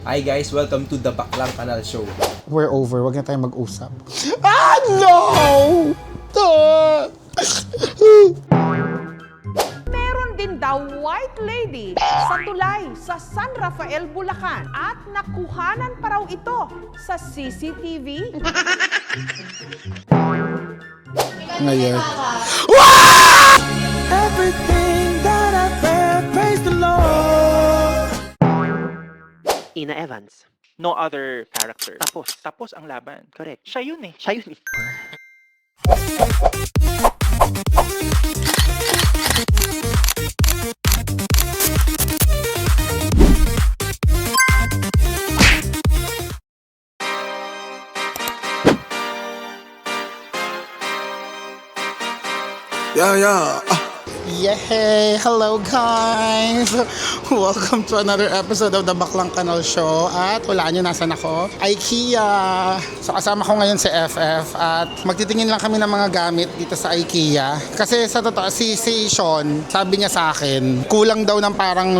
Hi guys, welcome to the Baklang Kanal Show. We're over. Huwag na tayong mag-usap. Ah, no! Meron din daw white lady sa tulay sa San Rafael, Bulacan at nakuhanan pa raw ito sa CCTV. Ngayon. Everything that I bear, praise the Lord. Ina Evans. No other character. Tapos ang laban. Correct. Siya yun eh. Yeah. Yay! Hello guys! Welcome to another episode of the Baklang Kanal Show. At wala nyo, nasan ako? IKEA! So kasama ko ngayon si FF at magtitingin lang kami ng mga gamit dito sa IKEA. Kasi sa totoo, si Sean, sabi niya sa akin, kulang daw ng parang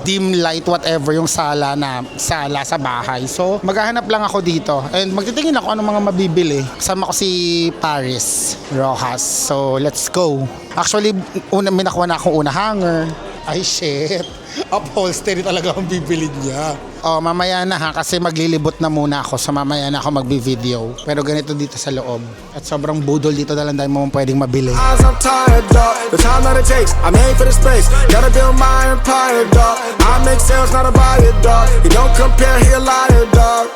dim light whatever yung sala sa bahay. So maghahanap lang ako dito and magtitingin ako anong mga mabibili. Kasama ko si Paris Rojas. So let's go! Actually, may nakuha na akong hanger. Ay, shit. Upholstery talaga ang bibili niya. Oh, mamaya na ha, kasi maglilibot na muna ako. So mamaya na ako magbi-video. Pero ganito dito sa loob. At sobrang budol dito na lang dahil mo pwedeng mabili. I'm tired, dog. The time that it takes, I made for the space. Gotta build my empire, dog. I make sales, not a buyer, dog. You don't compare, he a liar, dog.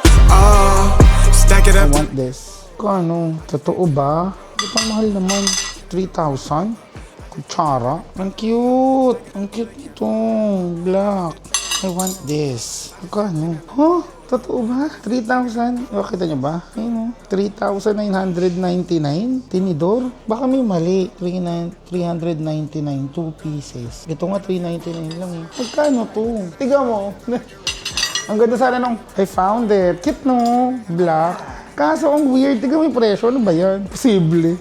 Stack it I up. want this. Kano? Totoo ba? Ito mahal naman. 3,000? Kutsara. Ang cute. Ang cute nito. Black. I want this. Kano? Huh? Totoo ba? 3,000? O, kita nyo ba? Ayun o. 3,999? Tinidor? Baka may mali. 399. 2 pieces. Ito nga 399 lang eh. Magkano to? Tiga mo. Ang ganda sana nung I found it. Cute no? Black. Kaso ang weird. Tiga mo yung presyo. Ano ba yan? Posible.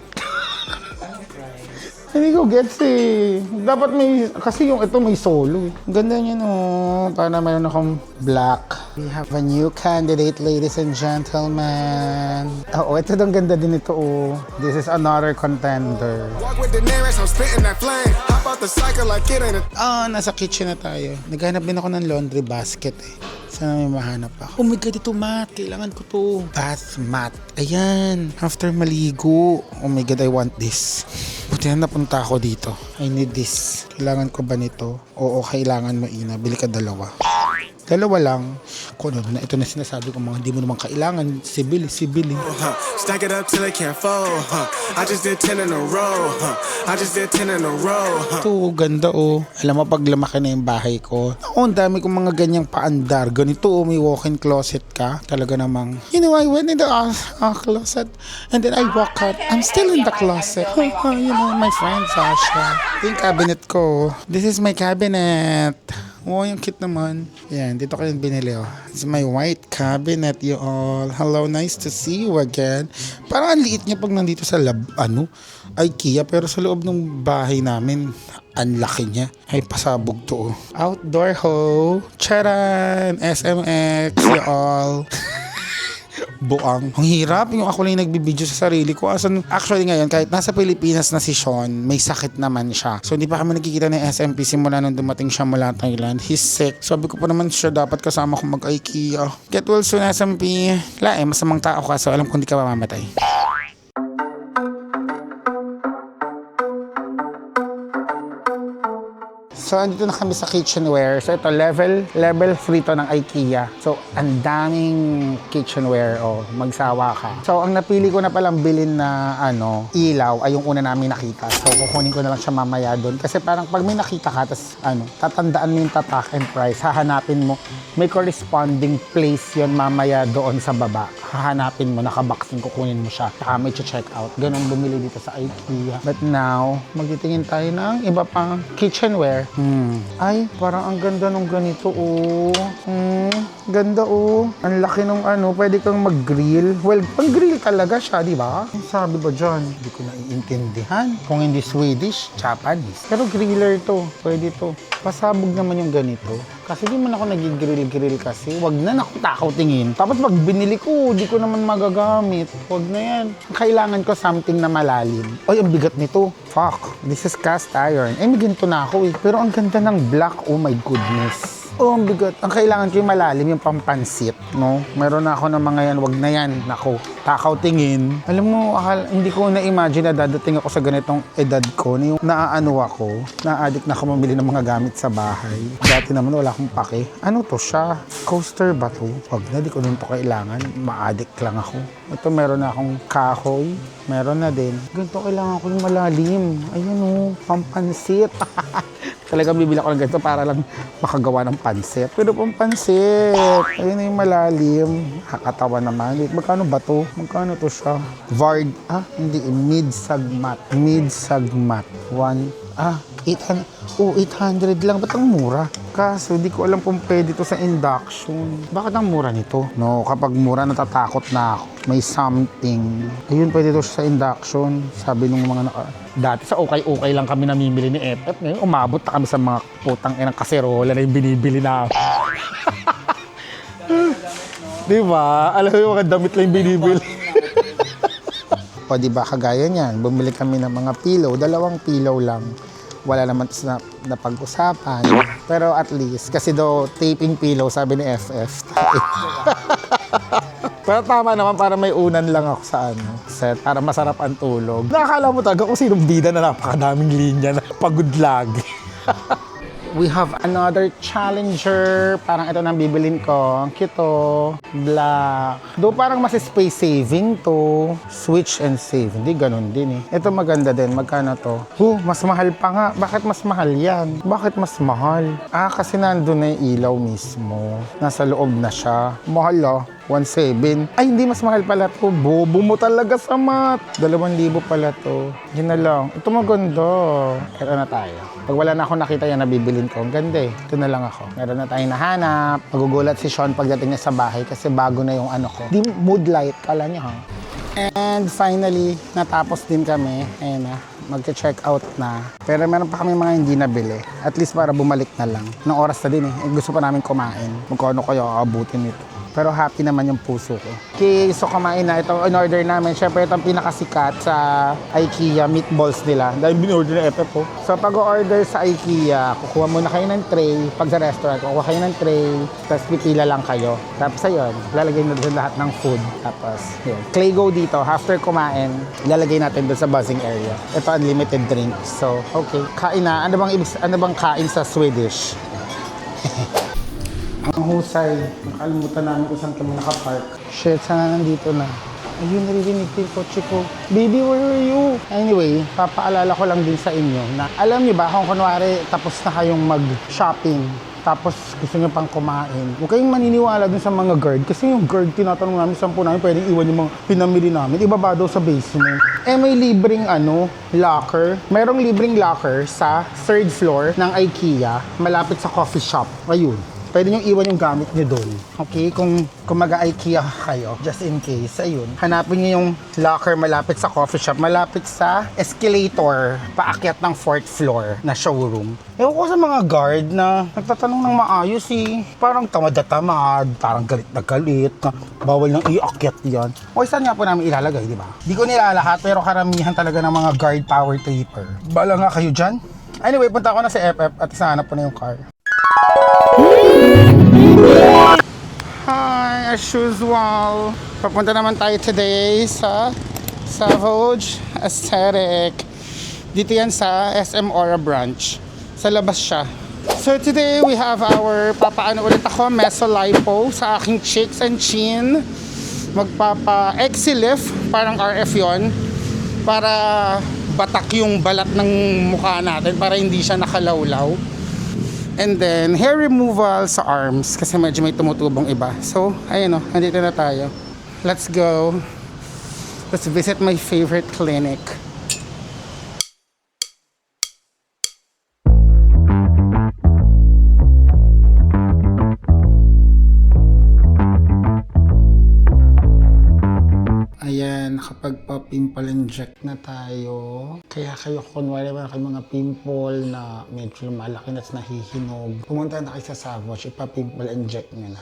Hindi ko gets eh. Dapat may, kasi yung ito may solo eh. Ganda niya no. Para mayroon akong black. We have a new candidate, ladies and gentlemen. Oo, ito ang ganda din ito oh. This is another contender. Walk with the nearest, I'm spitting that flame. Hop out the cycle like it ain't a... Nasa kitchen na tayo. Naghanap din ako ng laundry basket eh. Sana may mahanap ako. Oh my God, ito mat. Kailangan ko to. Bath mat. Ayan. After maligo. Oh my God, I want this. Buti na napunta ako dito. I need this. Kailangan ko ba nito? Oo, kailangan mo, Ina. Bili ka dalawa. Dalawa lang. Kung ano na, ito na sinasabi ko mga hindi mo naman kailangan. Sibili. Stack it up till it can't fold. I just did 10 in a row. Ito, ganda oh. Alam mo, pag lumaki na yung bahay ko, ang dami kong mga ganyang paandar. Ganito oh, may walk-in closet ka. Talaga namang, you know, I went in the closet and then I walk out. I'm still in the closet. You know, my friend Sasha. Ito yung cabinet ko. This is my cabinet. Oh, yung cute naman. Yan, dito ko yung binili oh. It's my white cabinet, you all. Hello, nice to see you again. Parang ang liit niya pag nandito sa IKEA, pero sa loob ng bahay namin, ang laki niya. Ay, pasabog to oh. Outdoor ho. Charan! SMX, you all. Buang. Ang hirap yung ako lang nagbibideo sa sarili ko. Actually ngayon, kahit nasa Pilipinas na si Sean, may sakit naman siya. So hindi pa kami nagkikita ng SMP simula nung dumating siya mula Thailand. He's sick. Sabi ko pa naman siya, dapat kasama ko mag-IKEA. Get well soon, SMP. Masamang tao ka, so alam kong hindi ka mamamatay. So, andito na kami sa kitchenware. So, ito, level 3 to ng IKEA. So, ang daming kitchenware. Oh, magsawa ka. So, ang napili ko na palang bilhin na, ilaw ay yung una namin nakita. So, kukunin ko na lang siya mamaya doon. Kasi parang pag may nakita ka, tapos, tatandaan mo yung tatak and price. Hahanapin mo. May corresponding place yon mamaya doon sa baba. Hahanapin mo, nakaboxing, kukunin mo siya. Saka may check out. Ganun bumili dito sa IKEA. But now, magtitingin tayo ng iba pang kitchenware. Ay, parang ang ganda nung ganito, oh. ganda oh. Ang laki nung ano, pwede kang mag-grill. Well, pang-grill talaga siya, di ba? Ang sabi ba dyan? Hindi ko naiintindihan. Kung hindi Swedish, Japanese. Pero griller to, pwede to. Pasabog naman yung ganito. Kasi di man ako nag-grill kasi. Wag na, naku, takaw tingin. Tapos pag binili ko, di ko naman magagamit. Wag na yan. Kailangan ko something na malalim. Ay, ang bigat nito. Fuck, this is cast iron. Eh, may ganito na ako eh. Pero ang ganda ng black, oh my goodness. Oh, ang bigat. Ang kailangan ko yung malalim, yung pampansit, no? Meron na ako ng mga yan, wag na yan. Nako, takaw tingin. Alam mo, hindi ko na-imagine na dadating ako sa ganitong edad ko, na yung naaano ako, na-addict na ako mamili ng mga gamit sa bahay. Dati naman wala akong pake. Ano to siya? Coaster ba to? Wag na, di ko nun to kailangan. Ma-addict lang ako. Ito, meron na akong kahoy. Meron na din. Ganito kailangan ko yung malalim. Ayan oh, pampansit. Talagang bibili ako ng ganito para lang makagawa ng pansit. Pero pampansit. Ayun na yung malalim. Kakatawa naman. Magkano ba to? Magkano to siya? Vard. Hindi. Mid-sagmat. Mid-sagmat. 800. Oh, 800 lang. Ba't ang mura? Kaso, di ko alam kung pwede to sa induction. Bakit ang mura nito? No, kapag mura, natatakot na ako. May something. Ayun, pwede to sa induction. Sabi nung mga dati sa okay lang kami namimili ni FF. Ngayon, umabot na kami sa mga putang inang kaserola na yung binibili na. Di ba? Alam mo yung mga damit lang yung binibili. O di ba, kagaya niyan, bumili kami ng mga pillow. 2 pillow lang. Wala naman na napag-usapan. Pero at least, kasi daw taping pillow, sabi ni FF. Pero tama naman, para may unan lang ako sa set, para masarap ang tulog. Nakakala mo talaga kung sinong bida na napakadaming linya na pagod lagi. We have another Challenger. Parang ito nang bibilin ko. Ang cute to. Black. Do parang mas space saving to. Switch and save. Hindi, ganun din eh. Ito maganda din. Magkano to? Mas mahal pa nga. Bakit mas mahal yan? Bakit mas mahal? Kasi nandun na yung ilaw mismo. Nasa loob na siya. Mahal 1,700. Ay, hindi, mas mahal pala to. Bobo mo talaga sa mat. 2,000 pala to. Yun na lang. Ito maganda. Ito na tayo. Pag wala na akong nakita yan, nabibilin ko. Ang ganda eh. Ito na lang ako. Meron na tayong nahanap. Magugulat si Sean pagdating niya sa bahay kasi bago na yung ano ko. Di mood light. Kala niya ha. And finally, natapos din kami. Ayun na. Magka-check out na. Pero meron pa kami mga hindi nabili. At least para bumalik na lang. Nung oras na din eh. Gusto pa namin kumain. Magkano kayo aabutin nito. Pero happy naman yung puso ko. Okay, so kumain na. Ito in-order namin. Siyempre, ito ang pinakasikat sa IKEA meatballs nila. Dahil bin-order na FF po. So pag order sa IKEA, kukuha muna kayo ng tray. Pag sa restaurant, kukuha kayo ng tray. Tapos pipila lang kayo. Tapos ayun, lalagay na doon lahat ng food. Tapos yun. Claygo dito, after kumain, ilalagay natin doon sa buzzing area. Ito unlimited drinks. So, okay. Kain na. Ano bang kain sa Swedish? Ang husay. Nakalimutan namin kung saan kami nakapark. Shit, sana nandito na. Ayun, naririnig ko yung kotse ko. Baby, where are you? Anyway, papaalala ko lang din sa inyo na alam niyo ba kung kunwari tapos na kayong mag-shopping tapos gusto niyo pang kumain, huwag kayong maniniwala dun sa mga guard kasi yung guard tinatanong namin saan po namin pwedeng iwan yung mga pinamili namin. Ibaba daw sa basement. May libreng locker. Merong libreng locker sa 3rd floor ng IKEA malapit sa coffee shop. Ayun. Pwede nyo iwan yung gamit nyo doon. Okay? Kung mag-IKEA kayo, just in case, ayun. Hanapin nyo yung locker malapit sa coffee shop, malapit sa escalator, paakyat ng 4th floor na showroom. Ewan ko sa mga guard na nagtatanong ng maayos parang tamad na tamad, parang galit na galit, na bawal nang iakyat yan. O saan nga po namin ilalagay, di ba? Di ko nilalahat, pero karamihan talaga ng mga guard power tripper. Bala nga kayo dyan. Anyway, punta ako na sa FF at isahanap po na yung car. Hi, as usual. Papunta naman tayo today sa Savage Aesthetic. Dito yan sa SM Aura branch. Sa labas siya. So today we have our, papaano ulit ako, mesolipo sa aking cheeks and chin. Magpapa-exi lift, parang RF yon, para batak yung balat ng mukha natin, para hindi siya nakalawlaw. And then, hair removal sa arms kasi medyo may tumutubong iba. So, ayun nandito na tayo. Let's go. Let's visit my favorite clinic. Ayan, nakapagpa-pimple inject na tayo. Kaya kayo, kunwari ba kayo mga pimple na medyo malaki na nahihinog, pumunta na kayo sa Savage, ipa-pimple inject nyo na.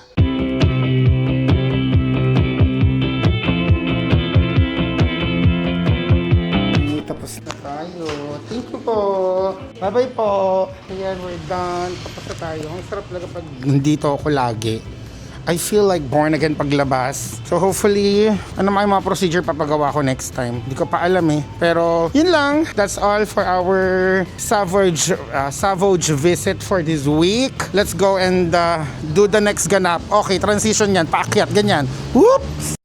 Tapos na tayo. Thank you po. Bye-bye po. Ayan, we're done. Tapos na tayo. Ang sarap talaga pag nandito ako lagi. I feel like born again paglabas. So hopefully, ano mga procedure papagawa ko next time. Hindi ko pa alam eh. Pero yun lang. That's all for our Savage visit for this week. Let's go and do the next ganap. Okay, transition yan. Paakyat, ganyan. Whoops!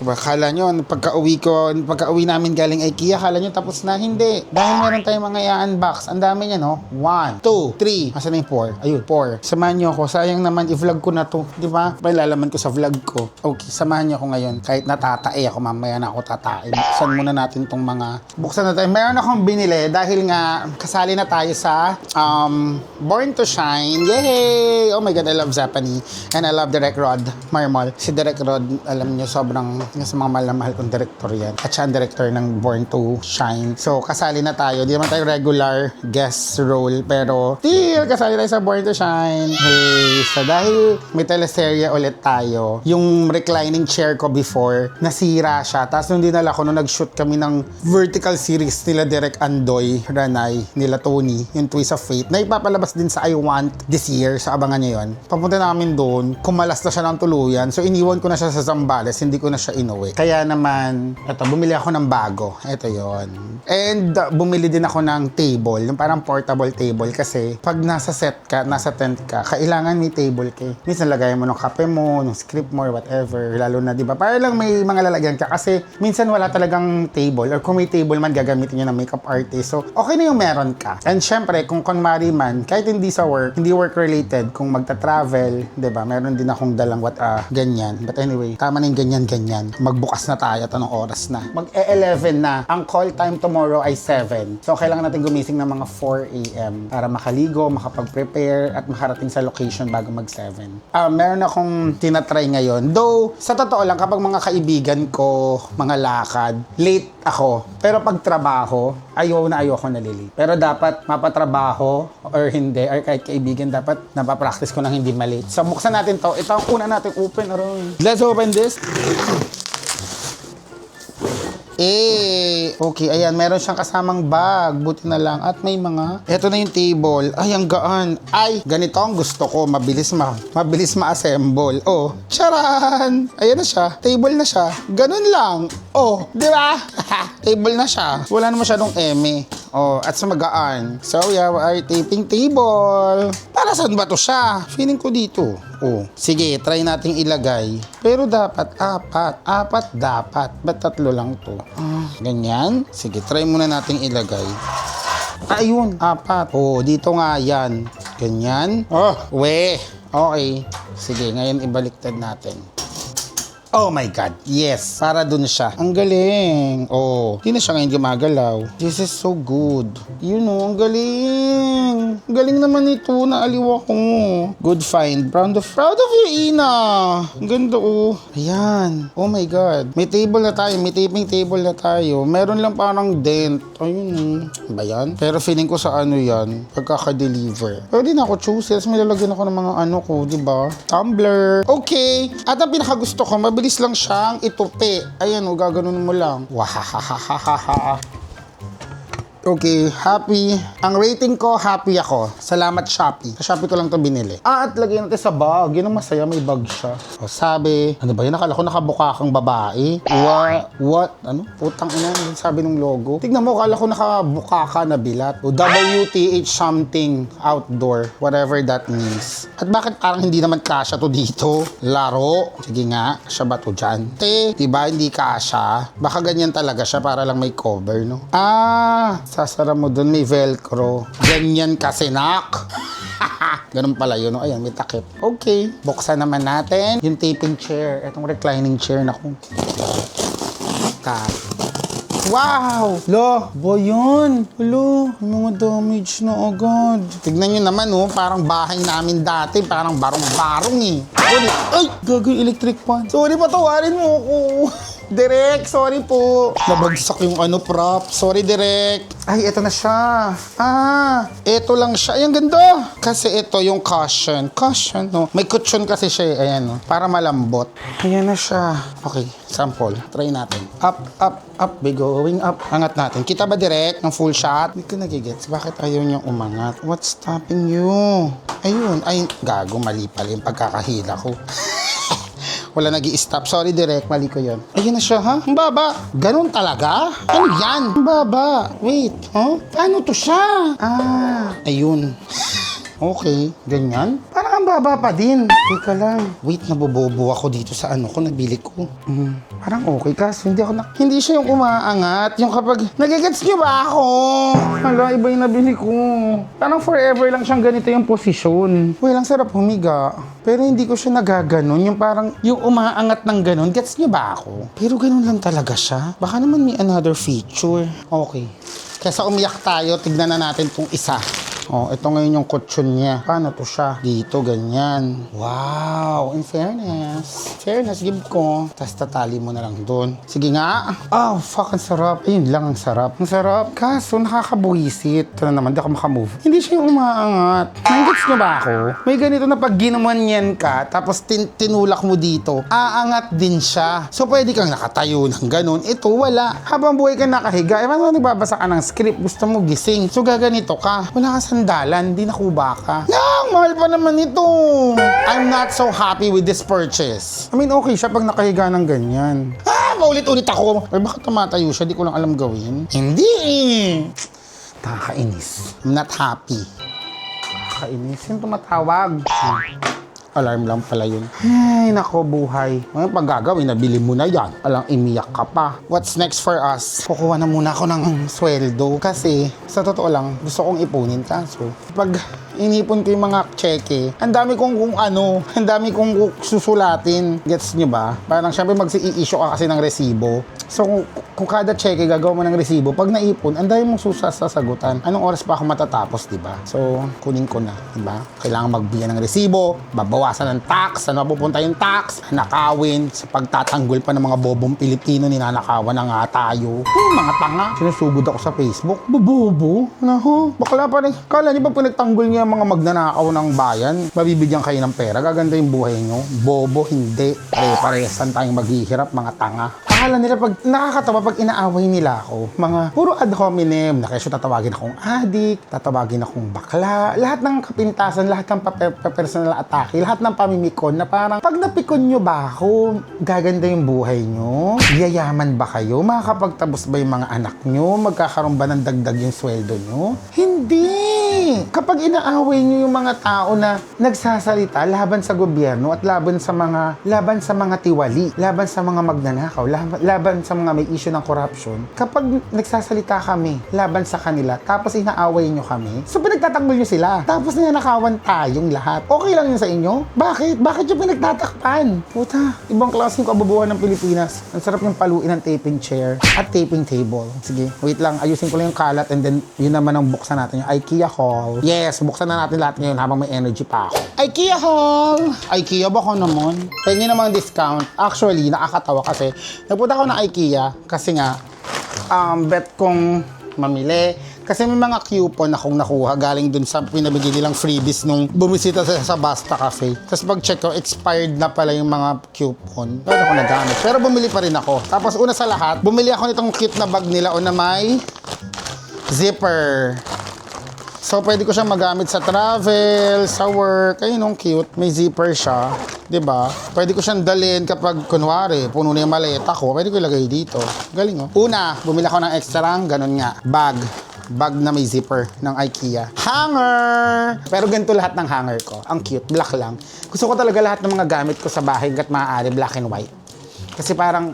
Akala nyo, pagka-uwi namin galing IKEA, akala nyo tapos na. Hindi. Dahil meron tayong mga i-unbox. Ang dami niya, no? 1, 2, 3. Asan na yung 4? Ayun, 4. Samahan nyo ako. Sayang naman, i-vlog ko na to. Di ba? Lalaman ko sa vlog ko. Okay, samahan nyo ako ngayon. Kahit natatae ako, mamaya na ako tatae. Buksan muna natin tong mga... Buksan na tayo. Meron akong binili dahil nga kasali na tayo sa Born to Shine. Yay! Oh my God, I love Zappany. And I love Direct Rod Marmol. Si Direct Rod, alam nyo, sobrang sa mga mahal na mahal kong director yan. At siya ang director ng Born to Shine. So, kasali na tayo. Di naman tayo regular guest role. Pero, kasali tayo sa Born to Shine. Hey! So, dahil may teleserye ulit tayo, yung reclining chair ko before, nasira siya. Tapos, nung dinala ko, nung nag-shoot kami ng vertical series nila Direk Andoy, Ranay, nila Tony, yung Twist of Fate, na ipapalabas din sa I Want this year. So, abangan nyo yun. Papunta namin doon, kumalas na siya ng tuluyan. So, iniwan ko na siya sa Zambales. Hindi ko na siya inuwi. Kaya naman, bumili ako ng bago. Ito yon. And bumili din ako ng table, yung parang portable table kasi pag nasa set ka, nasa tent ka, kailangan may table ka. Minsan lagay mo ng kape mo, ng script mo, or whatever. Lalo na, di ba? Para lang may mga lalagyan ka kasi minsan wala talagang table or kung may table man, gagamitin nyo ng makeup artist. So, okay na yung meron ka. And syempre, kung kunwari man, kahit hindi sa work, hindi work-related, kung magta-travel, di ba? Meron din akong dalang ganyan. But anyway, tama na yung ganyan-ganyan. Magbukas na tayo. Anong oras na? Mag-11 na. Ang call time tomorrow ay 7. So, kailangan natin gumising ng mga 4 a.m. para makaligo, makapag-prepare, at makarating sa location bago mag-7. Meron akong tinatry ngayon. Though, sa totoo lang, kapag mga kaibigan ko, mga lakad, late ako. Pero pag trabaho, ayoko nalilate. Pero dapat mapatrabaho or hindi, or kahit kaibigan, dapat napapractice ko nang hindi malate. So, buksan natin to. Ito ang una natin open. Let's open this. Okay, ayan, meron siyang kasamang bag, buti na lang, at may mga, eto na yung table, ay, ang gaan, ay, ganito ang gusto ko, mabilis ma-assemble, oh, charan, ayan na siya, table na siya, ganun lang, oh, di ba? Table na siya, wala na masyadong eme, oh, at sa magaan, so yeah, our taping table, para saan ba to siya? Feeling ko dito, oh, sige, try nating ilagay, pero dapat apat dapat, ba't 3 lang to? Ganyan. Sige, try muna nating ilagay. Ayun, 4. Oh, dito nga yan. Ganyan. Oh, okay. Sige, ngayon ibaliktad natin. Oh my God, yes. Para dun siya. Ang galing. Oh, hindi na siya ngayon gumagalaw. This is so good. Yun oh, ang galing. Galing naman ito. Naaliw ako. Good find. Proud of you, Ina. Ang ganda oh. Ayan. Oh my God. May table na tayo. May taping table na tayo. Meron lang parang dent. Ayun oh. Ba yan? Pero feeling ko sa ano yan. Pagkaka-deliver. Pwede na ako choose. Yes, may lalagyan ako ng mga ano ko. Diba? Tumbler. Okay. At ang pinakagusto ko, mabilis lang siyang itupi. Ayan, o, gaganon mo lang. Wahahahahaha. Okay, happy. Ang rating ko, happy ako. Salamat, Shopee. Sa Shopee ko lang to binili. At lagyan natin sa bag. Yun ang masaya, may bag siya. O, sabi, ano ba yun? Nakala ko nakabuka kang babae. What? Ano? Putang ina, sabi ng logo. Tignan mo, kala ko nakabuka ka na bilat. O, WTH something outdoor. Whatever that means. At bakit parang hindi naman kasya to dito? Laro. Sige nga, kasya ba to dyan? Diba hindi kasya? Baka ganyan talaga siya para lang may cover, no? Sasara mo dun, may velcro. Ganyan kasi, nak. Ganun pala yun. Ayan, may takip. Okay. Buksan naman natin yung taping chair. Itong reclining chair na kung... Wow! Lo, boy yun. Lo, mga damage na agad. Tignan nyo naman, oh, parang bahay namin dati. Parang barong-barong eh. Sorry. Ay! Gago yung electric fan. Sorry, patawarin mo ako. Direk, sorry po. Nabagsak yung prop. Sorry, Direk. Ay, eto na siya. Eto lang siya. Ay, ang ganda. Kasi ito yung cushion. Cushion, no? May cushion kasi siya, ayan, no? Para malambot. Ayan na siya. Okay, sample. Try natin. Up, up, up. Be going up. Angat natin. Kita ba, Direk? Ng full shot? Hindi ko nagigets. Bakit ayaw niyang umangat? What's stopping you? Ayun. Ay, gago. Mali pala yung pagkakahila ko. Wala nag-i-stop. Sorry, Direk. Mali ko yun. Ayun na siya, ha? Ang baba. Ganun talaga? Ano yan? Ang baba. Wait. Huh? Paano to siya? Ayun. Okay. Ganyan? Parang ang baba pa din. Teka lang. Wait, nabobobo ako dito sa ko, nabili ko. Parang okay, kaso hindi siya yung umaangat. Yung kapag, nagigets niyo ba ako? Hala, iba yung nabili ko. Parang forever lang siyang ganito yung posisyon. Well, ang sarap humiga. Pero hindi ko siya nagaganon. Yung parang, yung umaangat ng ganon. Gets niyo ba ako? Pero ganon lang talaga siya. Baka naman may another feature. Okay. Kesa umiyak tayo, tignan na natin kung isa. Ito ngayon yung kutsyon niya. Paano to siya? Dito, ganyan. Wow! In fairness. Fairness, give ko. Tapos tatali mo na lang doon. Sige nga. Oh, fuck, ang sarap. Ayun lang, ang sarap. Ang sarap. Kaso, nakakabuwisit. Ito na naman, di ako makamove. Hindi siya yung umaangat. Nanggets niyo ba ako? May ganito na pag ginamanyan ka, tapos tinulak mo dito, aangat din siya. So, pwede kang nakatayo ng ganun. Ito, wala. Habang buhay ka nakahiga, paano nagbabasa ka ng script? Gusto mo gising. So, gaganito ka. Wala ka sandalan, di nakuba ka. Yang, mahal pa naman ito. I'm not so happy with this purchase. I mean, okay siya pag nakahiga ng ganyan. Paulit-ulit ako. Ay, bakit tumatayo siya? Di ko lang alam gawin. Hindi eh. Nakakainis. I'm not happy. Nakakainis. Yung tumatawag. Alarm lang pala yun. Ay, nako, buhay. Ngayon, pag gagawin, nabili mo na yan. Alang imiyak ka pa. What's next for us? Kukuha na muna ako ng sweldo. Kasi, sa totoo lang, gusto kong ipunin. Kaso, pag inipon ko yung mga cheque, ang dami kong ang dami kong susulatin. Gets nyo ba? Parang syempre mag-i-issue ka kasi ng resibo. So, kung kada cheque gagawa mo ng resibo, pag naipon, ang dami mong sasagutan. Anong oras pa ako matatapos, di ba? So, kunin ko na, di ba? Kailangan magbigay ng resibo, babawasan ng tax, saan mapupunta yung tax, nakawin, sa pagtatanggol pa ng mga bobong Pilipino, ninanakawan na nga tayo. Mga tanga. Sinusugod ako sa Facebook. Bobo. Naho, bakla pa rin. Kala niyo ba pinagtanggol niya mga magnanakaw ng bayan? Mabibigyan kayo ng pera, gaganda yung buhay niyo. Bobo, hindi. Pare-paresan tayong maghihirap, mga tanga. Akala nila pag nakakatawa pag inaaway nila ako, mga puro ad hominem, na kesyo tatawagin akong adik, tatawagin akong bakla, lahat ng kapintasan, lahat ng personal atake, lahat ng pamimikon na parang pag napikon nyo ba ako, gaganda yung buhay nyo? Yayaman ba kayo? Makakapagtabos ba yung mga anak nyo? Magkakaroon ba ng dagdag yung sweldo nyo? Hindi! Kapag inaaway nyo yung mga tao na nagsasalita laban sa gobyerno at laban sa mga tiwali, laban sa mga magnanakaw, laban sa mga may issue ng corruption, kapag nagsasalita kami laban sa kanila, tapos inaaway nyo kami, so pinagtatanggol nyo sila. Tapos ninanakawan tayong lahat. Okay lang yun sa inyo? Bakit? Bakit yung pinagtatakpan? Puta, ibang klase yung kabubuhan ng Pilipinas. Ang sarap yung paluin ng taping chair at taping table. Sige, wait lang. Ayusin ko lang yung kalat and then yun naman ang buksan natin yung IKEA haul. Yes, buksan na natin lahat ngayon habang may energy pa ako. IKEA haul! IKEA ba ko naman? Pengi namang discount. Actually, nakakatawa kasi nagpunta ako ng IKEA kasi nga bet kong mamili. Kasi may mga coupon akong nakuha galing dun sa pinabigay nilang freebies nung bumisita sa Basta Cafe. Tapos pag-check ko, expired na pala yung mga coupon. Pero ako nagamit. Pero bumili pa rin ako. Tapos una sa lahat, bumili ako nitong cute na bag nila o na may zipper. So, pwede ko siyang magamit sa travel, sa work. Ayun, ang cute. May zipper siya. 'Di ba? Pwede ko siyang dalhin kapag, kunwari, puno na yung maleta ko. Pwede ko ilagay dito. Galing, oh. Una, bumili ako ng extra, ganun nga. Bag na may zipper ng IKEA. Hanger! Pero ganito lahat ng hanger ko. Ang cute. Black lang. Gusto ko talaga lahat ng mga gamit ko sa bahay hanggat maaari black and white. Kasi parang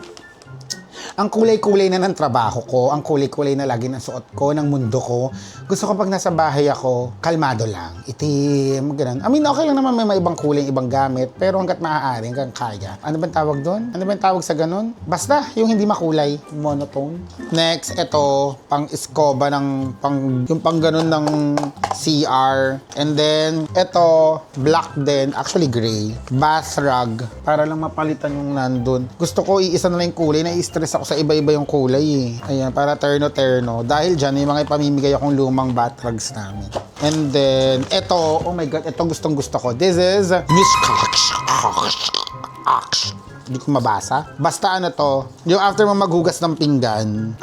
ang kulay-kulay na ng trabaho ko, ang kulay-kulay na lagi ng suot ko, ng mundo ko. Gusto ko pag nasa bahay ako, kalmado lang. Itim, ganun. I mean, okay lang naman may ibang kulay, ibang gamit. Pero hanggat maaari, hanggang kaya. Ano bang tawag doon? Ano bang tawag sa ganun? Basta, yung hindi makulay. Monotone. Next, ito, pang iskoba ng, yung pang ganun ng CR. And then, ito, black din. Actually, gray. Bath rug. Para lang mapalitan yung nandun. Gusto ko, iisa na lang yung kulay. Nai-stress ako sa iba-iba yung kulay eh. Ayan, para terno-terno. Dahil dyan, may mga ipamimigay akong lumang bath rugs namin. And then, ito, oh my God, ito gustong-gusto ko. This is hindi ko mabasa. Basta ano to, yung after mo maghugas ng pinggan,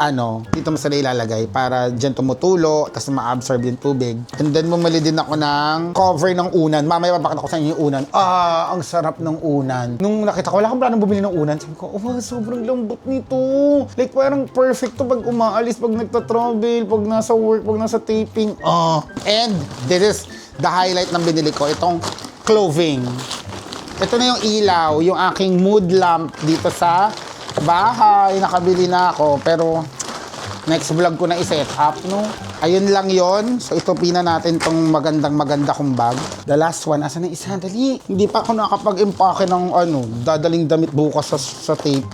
dito mo sila ilalagay para dyan tumutulo, tapos ma-absorb yung tubig. And then, bumili din ako ng cover ng unan. Mamaya papakita ko sa inyo yung unan. Ang sarap ng unan. Nung nakita ko, wala akong planong bumili ng unan. Sabi ko, sobrang lambot nito. Like, parang perfect to pag umaalis, pag nagta-travel, pag nasa work, pag nasa taping. And this is the highlight ng binili ko, itong clothing. Ito na yung ilaw, yung aking mood lamp dito sa bahay. Nakabili na ako, pero next vlog ko na i-set up, no? Ayun lang yon. So, ito pina natin tong maganda kong bag. The last one, asan na isa? Dali. Hindi pa ako nakapag-impake ng dadaling damit bukas sa tape.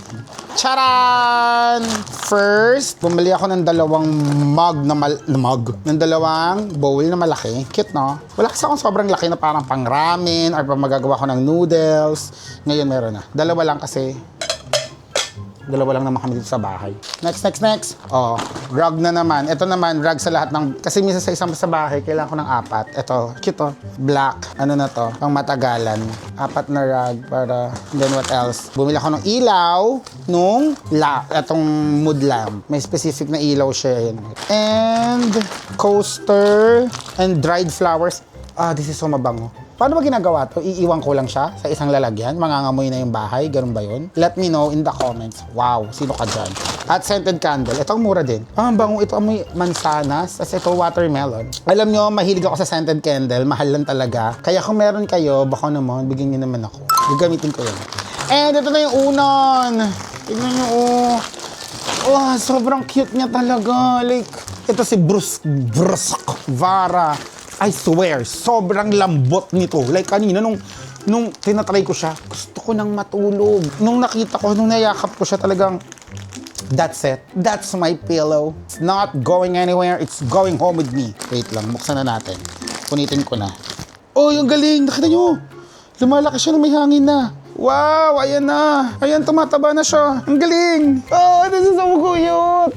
Charan! First, bumili ako ng dalawang ng dalawang bowl na malaki. Cute, no? Wala kasi akong sobrang laki na parang pang ramen or pang magagawa ko ng noodles. Ngayon meron na. Dalawa lang naman kami dito sa bahay. Next. Rug na naman. Ito naman, rug sa lahat ng... Kasi minsan sa isang sa bahay, kailangan ko ng 4. Ito, cute to. Black. Ano na to? Pang matagalan. 4 na rug para... Then what else? Bumili ako ng ilaw itong mood lamp. May specific na ilaw siya. Yun. And coaster and dried flowers. This is so mabango. Paano ba ginagawa to? Iiwan ko lang siya sa isang lalagyan? Mangangamoy na yung bahay? Ganun ba yun? Let me know in the comments. Wow, sino ka dyan? At scented candle. Ito ang mura din. Ang bango. Ito amoy mansanas. Tapos ito watermelon. Alam nyo, mahilig ako sa scented candle. Mahal lang talaga. Kaya kung meron kayo, baka naman, bigyan nyo naman ako. Gagamitin ko yun. And ito na yung unan. Tignan nyo, sobrang cute niya talaga. Like, ito si Bruce Vara. I swear, sobrang lambot nito. Like kanina, nung tinatry ko siya, gusto ko nang matulog. Nung nakita ko, nung nayakap ko siya talagang, that's it. That's my pillow. It's not going anywhere. It's going home with me. Wait lang, buksan na natin. Punitin ko na. Yung galing. Nakita nyo? Lumalaki siya nung may hangin na. Wow, ayan na. Ayan, tumataba na siya. Ang galing. This is so cute.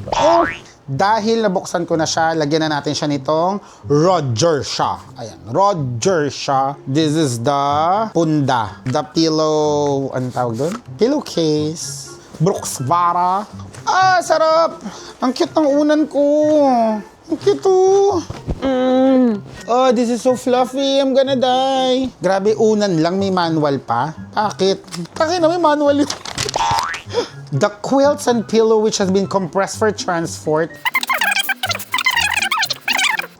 Dahil nabuksan ko na siya, lagyan na natin siya nitong Rogersha. Ayan, Rogersha. This is the punda. The pillow, anong tawag doon? Pillowcase. Brooks Vara. Sarap! Ang cute ng unan ko. Ang cute this is so fluffy. I'm gonna die. Grabe, unan lang. May manual pa. Bakit? Bakit na may manual yun? The quilts and pillow which has been compressed for transport.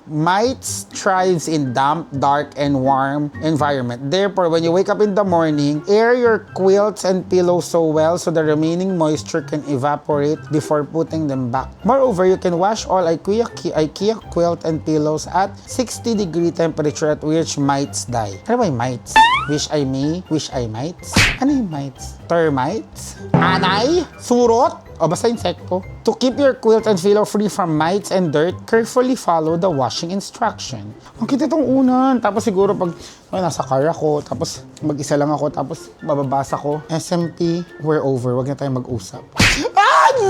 Mites thrives in damp, dark, and warm environment. Therefore, when you wake up in the morning, air your quilts and pillows so well so the remaining moisture can evaporate before putting them back. Moreover, you can wash all IKEA quilt and pillows at 60-degree temperature at which mites die. Ano ba yung mites? Wish I mites? Ano yung mites? Termites? Anay? Surot? Basta insekto. To keep your quilt and pillow free from mites and dirt, carefully follow the washing instruction. Ang cute itong unan. Tapos siguro pag nasa car ako, tapos mag-isa lang ako, tapos mababasa ko, SMP, we're over. Wag na tayong mag-usap.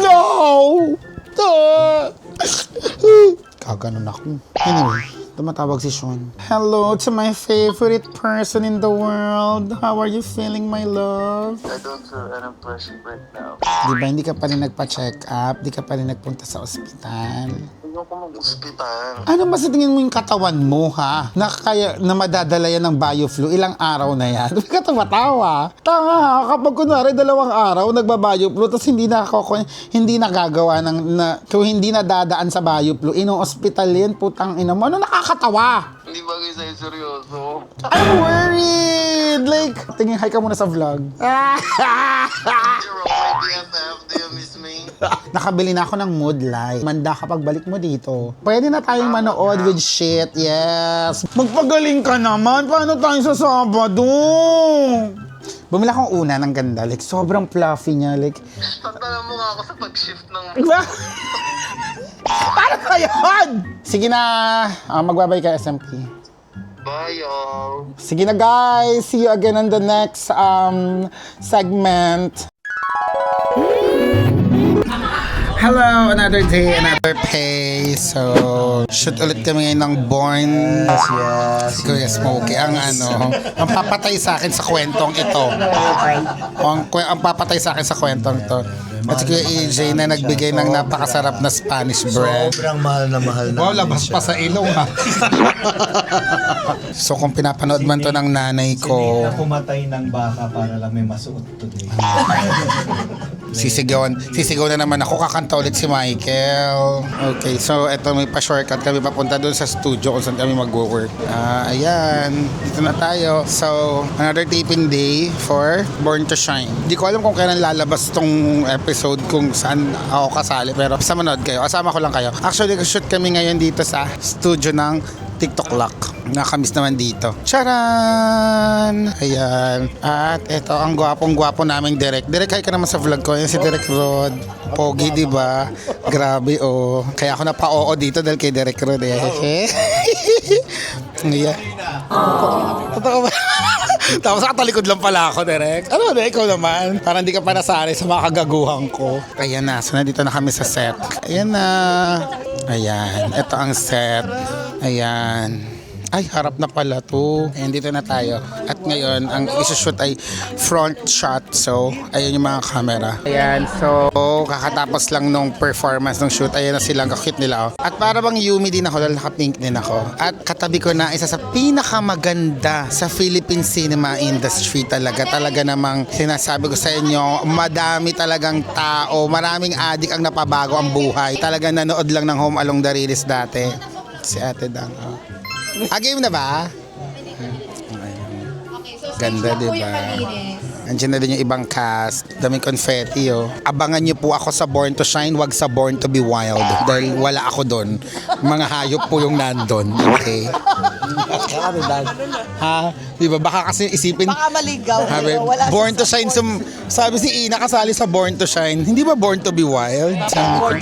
No! Kaganon ako. Anyway, tumatawag si Sean. Hello to my favorite person in the world. How are you feeling, my love? I don't feel any pressure right now. Di ba hindi ka pa rin nagpa-check up? Di ka pa rin nagpunta sa ospital? Ayoko mag-ospital. Ano ba sa tingin mo yung katawan mo, ha? Na madadala yan ng bioflu, ilang araw na yan? Hindi ka tumatawa. Tanga, kapag kunwari 2 araw nagba-bioflu, tapos hindi nagagawa kung hindi nadadaan sa bioflu, ino-hospital yan, putang ina mo. Ano nakakatawa? Hindi bagay sa'yo seryoso. I'm worried! Like, tingin, hi ka muna sa vlog. You're all my BFF. Do you miss me? Nakabili na ako ng mood light. Manda kapag balik mo dito. Pwede na tayong manood with shit. Yes. Magpagaling ka naman. Paano tayo sa Sabado? Bumila akong una ng ganda. Like, sobrang fluffy niya. Like, Tantanan mo nga ako sa pag-shift ng... paano ba yun? Sige na. Magbabay ka, SMP. Bye, y'all. Sige na, guys. See you again on the next segment. Hello, another day, another pay. So, shoot ulit kami ngayon ng Born. Yes. Kuya Smokey, ang papatay sa akin sa kwentong ito. Ang papatay sa akin sa kwentong ito. At si Kuya AJ na nagbigay ng napakasarap na Spanish bread. Sobrang mahal na mahal na. Wow, labas pa sa ilong ha. So kung pinapanood man to ng nanay ko, Na pumatay ng baka para lang may masuot today. sisigaw na naman ako, kakanta ulit si Michael. Okay, so eto may pa-shortcut kami papunta doon sa studio kung saan kami mag-work. Ayan, dito na tayo. So, another taping day for Born to Shine. Hindi ko alam kung kailan lalabas tong episode kung saan ako kasali, pero basta manood kayo. Kasama ko lang kayo. Actually, shoot kami ngayon dito sa studio ng TikTok Lock. Nakamiss naman dito. Charan! Ayan. At eto, ang gwapong-gwapo naming Direk. Direk, hi ka naman sa vlog ko. Yan si Direk Rod. Pogi, di ba? Grabe, oh. Kaya ako napa-oo dito dahil kay Direk Rod, eh. Ayan. Totoo ba? Tapos nakatalikod lang pala ako, Direk. Ano na, ikaw naman? Parang hindi ka pa nasanay sa mga kagaguhan ko. Ayan na, so nandito na kami sa set. Ayan na. Ayan, ito ang set. Ayan. Ay, harap na pala to. Ayan, dito na tayo. At ngayon, ang isushoot ay front shot. So, ayan yung mga camera. Ayan, so, kakatapos lang nung performance ng shoot. Ayan na silang kakit nila. Oh. At para bang Yumi din ako dahil naka-pink din ako. At katabi ko na isa sa pinakamaganda sa Philippine cinema industry talaga. Talaga namang sinasabi ko sa inyo, madami talagang tao, maraming adik ang napabago ang buhay. Talaga nanood lang ng Home Along the Release dati. Si Ate Dang. Oh. Game na ba? Ganda, di ba? Andiyan na din yung ibang cast. Daming confetti, oh. Abangan niyo po ako sa Born to Shine, wag sa Born to be Wild. Dahil wala ako doon. Mga hayop po yung nandun. Okay? Ha? Di ba? Baka kasi isipin... Baka maligaw. Sabi, Wala Born to Shine. Sabi si Ina, kasali sa Born to Shine. Hindi ba Born to be Wild? Sabi ko,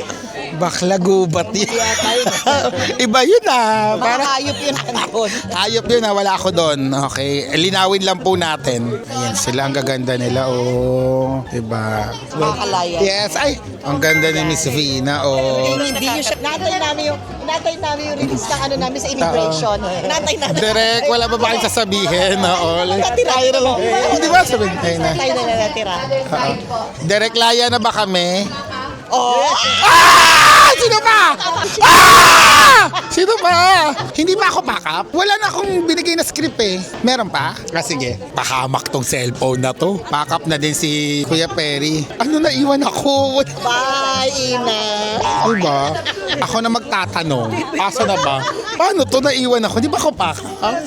bakla gubat yun. Iba yun ah. Para hayop yun nandun. Hayop yun ah, wala ako doon. Okay, linawin lang po natin. Ayan sila, ang gaganda nila. Oh, diba? Makakalaya. Yes, ay, ang ganda ni Miss Vina. Oh. Hindi yun siya. Natay namin yung release ng ano namin sa immigration. Natay namin. Direk, wala ba kayong sasabihin? Oo. Natira na lang. Hindi ba sabihin? Ayun na. Tayo na natira. Direk, laya na ba kami? Oh! Ah! Sino pa? Ah! Sino pa? Hindi ba ako backup? Wala na akong binigay na script eh. Meron pa? Sige. Pahamak tong cellphone na to. Backup na din si Kuya Perry. Ano naiwan ako? Bye, Ina. Diba? Ako na magtatanong. Asa na ba? Paano to naiwan ako? Di ba ako backup?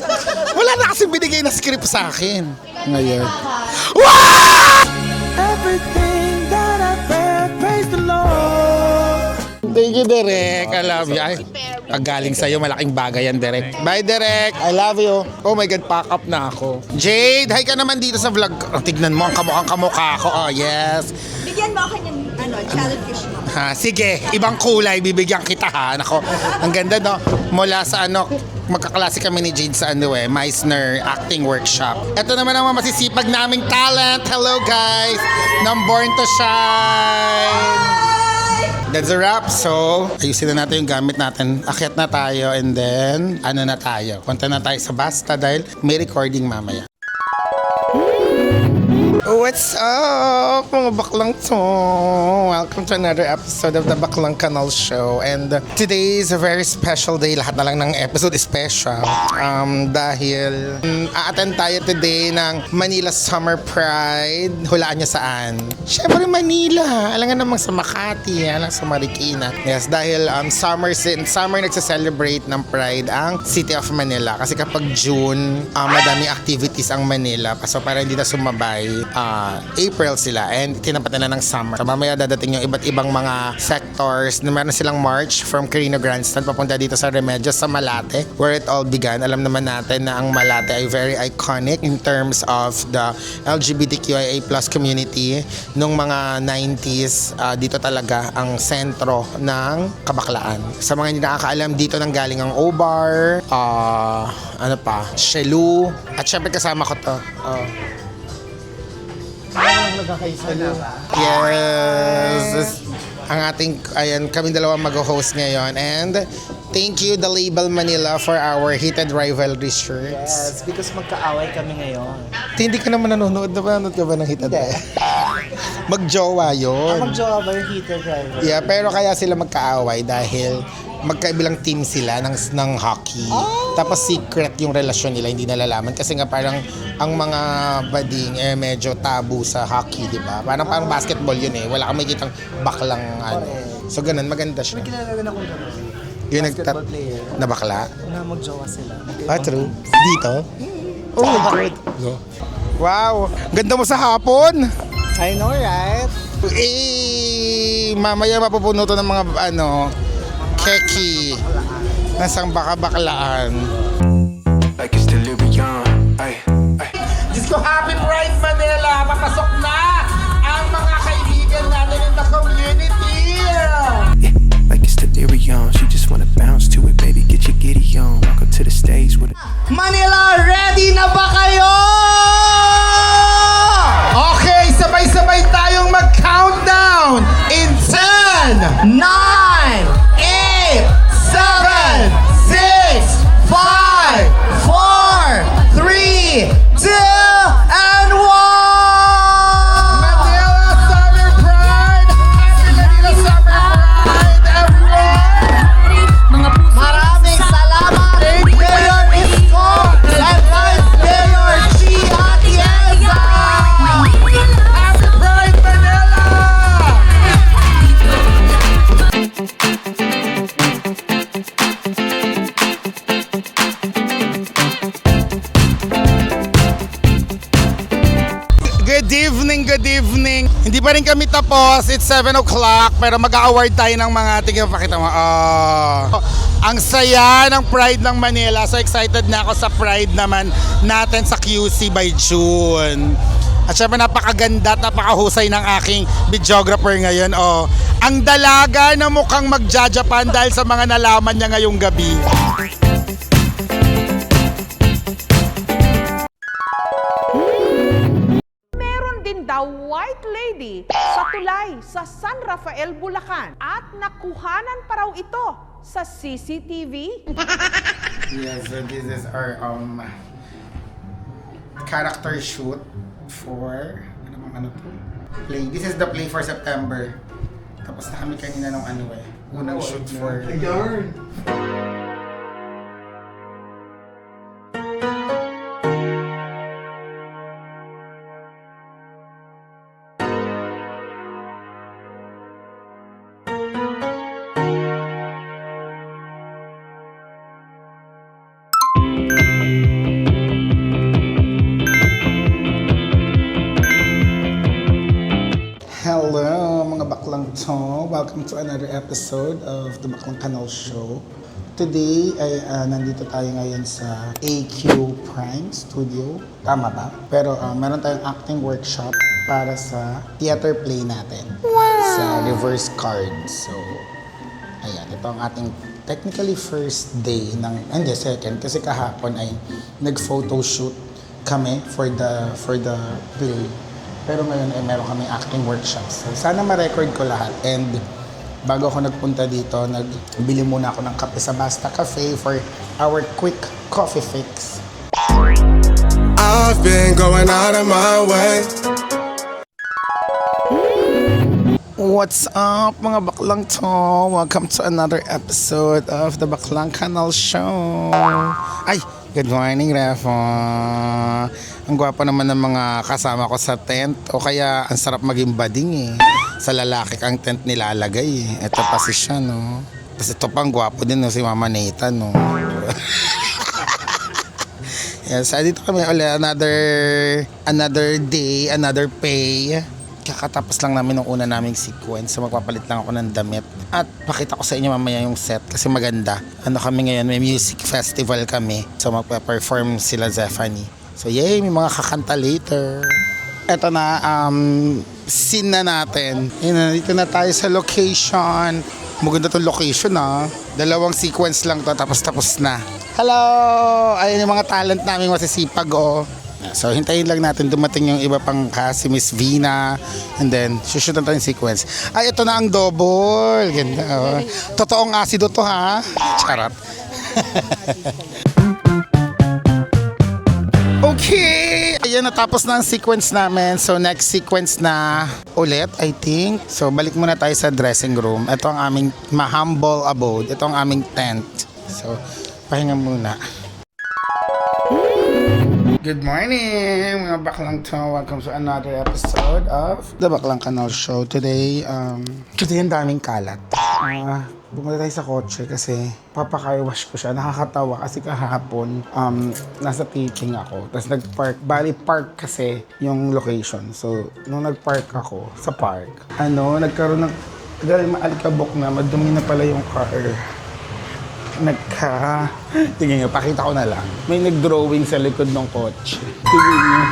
Wala na kasi binigay na script sa akin. Ngayon. Wow! Everything that I read, praise the Lord. Thank you, Derek. I love you. Ay, paggaling sa'yo, malaking bagay yan, Derek. Bye, Derek. I love you. Oh my God, pack up na ako. Jade, hi ka naman dito sa vlog. Oh, tignan mo, ang kamukha ko. Oh, yes. Bigyan mo ako ng jellyfish mo. Ha, sige, ibang kulay, bibigyan kita ha. Nako, ang ganda no. Mula sa magkaklase kami ni Jade sa Meisner Acting Workshop. Ito naman ang mga masisipag naming talent. Hello guys, ng Born to Shine. That's a wrap. So, ayusin na natin yung gamit natin. Akyat na tayo and then, na tayo. Punta na tayo sa Basta dahil may recording mamaya. What's up, mga baklang to? Welcome to another episode of the Baklang Kanal Show. And today is a very special day. Lahat na lang ng episode is special. Dahil a-attend tayo today ng Manila Summer Pride. Hulaan niyo saan? Siyempre Manila. Alam nga namang sa Makati, alam sa Marikina. Yes, dahil summer nagsa-celebrate ng Pride ang City of Manila. Kasi kapag June, madami activities ang Manila. So para hindi na sumabay, April sila and tinapat nila ng summer. So mamaya dadating yung iba't ibang mga sectors. Meron silang march from Quirino Grandstand papunta dito sa Remedios sa Malate where it all began. Alam naman natin na ang Malate ay very iconic in terms of the LGBTQIA+ community. Nung mga 90s, dito talaga ang sentro ng kabaklaan. Sa mga hindi nakakaalam, dito nang galing ang O-Bar, ano pa, Shelu, at syempre kasama ko to. Yes! Ang ating, ayan, kami dalawa mag-host ngayon. And thank you, The Label Manila, for our Heated Rivalry shirts. Yes, because magkaaway kami ngayon. Hindi ka naman nanonood. Nanonood ka ba ng Heated Rivalry? Magjowa yun. Mag-jowa ba yung heater driver? Yeah, pero kaya sila magkaaway dahil magkaibilang team sila ng hockey. Tapos secret yung relasyon nila, hindi nalalaman. Kasi nga parang ang mga bading medyo tabu sa hockey, di ba? Parang basketball yun eh. Wala kang makikitang baklang ano. So ganun, maganda siya. Kilala rin ako naman. Yung Basketball player. na bakla? Na mag-jowa sila. True. Dito? Oh my God. Wow! Ganda mo sa hapon! I know, right? Mamaya mapupuno to ng mga keki. Nasang baklaan. Like it's delirium. Ay, ay. Diyos ko, Happy Pride Manila! Papasok na ang mga kaibigan natin in the community! Like it's delirium. She just wanna bounce to it, baby. Get your giddy on. Walk up to the stage with it. Manila, ready na ba kayo? Okay, sabay-sabay tayong mag-countdown in 10, 9, 8, 7, 6, 5, 4, 3, 2, and 1! Manila Summer Pride! Happy Manila Summer Pride, everyone! Maraming salamat, Mayor Isko and Vice Mayor G. Atienza! Happy Pride Manila! Good evening, good evening. Hindi pa rin kami tapos. It's 7 o'clock pero mag-award tayo ng mga tingin. Pakita mo. Ang saya ng Pride ng Manila. So excited na ako sa Pride naman natin sa QC by June. At syempre napakaganda at napakahusay ng aking videographer ngayon. Ang dalaga na mukhang magja-Japan dahil sa mga nalaman niya ngayong gabi. Meron din daw white lady sa tulay sa San Rafael, Bulacan at nakuhanan pa raw ito sa CCTV. Yes, so this is our character shoot for ano to? Play. This is the play for September. Tapos na kami kanina nung unang shoot for Hello mga baklang to! Welcome to another episode of the Baklang Kanal Show. Today ay nandito tayo ngayon sa AQ Prime Studio. Tama ba? Pero meron tayong acting workshop para sa theater play natin. Sa reverse cards. So, ayan. Ito ang ating technically first day hindi, second. Kasi kahapon ay nag-photoshoot kami for the play. Pero ngayon ay meron kaming acting workshops. So, sana ma-record ko lahat. And bago ako nagpunta dito, nagbili muna ako ng kape sa Basta Cafe for our quick coffee fix. I've been going out of my way. What's up mga baklang to? Welcome to another episode of the Baklang Kanal Show. Ay, good morning, Refo. Ang gwapo naman ng mga kasama ko sa tent. O kaya ang sarap maging bading eh. Sa lalaki ang tent nilalagay eh. Ito pa si siya, no? Tapos ito pang gwapo din, no? Si Mama Nathan, no? Yes, dito kami ulit. Another day, another pay. Kakatapos lang namin ng una naming sequence. So magpapalit lang ako ng damit. At pakita ko sa inyo mamaya yung set kasi maganda. Ano kami ngayon, may music festival kami. So magpa-perform sila Zephanie. So yay, may mga kakanta later. Eto na, scene na natin. Dito na tayo sa location. Maganda tong location Dalawang sequence lang to tapos na. Hello! Ayun yung mga talent namin masisipag So hintayin lang natin dumating yung iba pang cast, si Miss Vina, and then shoot na tayong sequence. Ay, ito na ang double. Ganda. Totoong asido to ha. Charot. Okay! Ayan, natapos na ang sequence namin. So, next sequence na ulit, I think. So, balik muna tayo sa dressing room. Ito ang aming humble abode. Ito ang aming tent. So, pahinga muna. Good morning, mga baklang to. Welcome to another episode of The Baklang Kanal Show. Today ang daming kalat. Pumunta tayo sa kotse kasi papaka-car wash ko siya. Nakakatawa kasi kahapon nasa taping ako. Tapos nag-park. Bali park kasi yung location. So, nung nag-park ako sa park, nagkaroon ng dahil maalikabok na, madumi na pala yung car. Tingin nyo, pakita ko na lang. May nag-drawing sa likod ng kotse. Tingin nyo.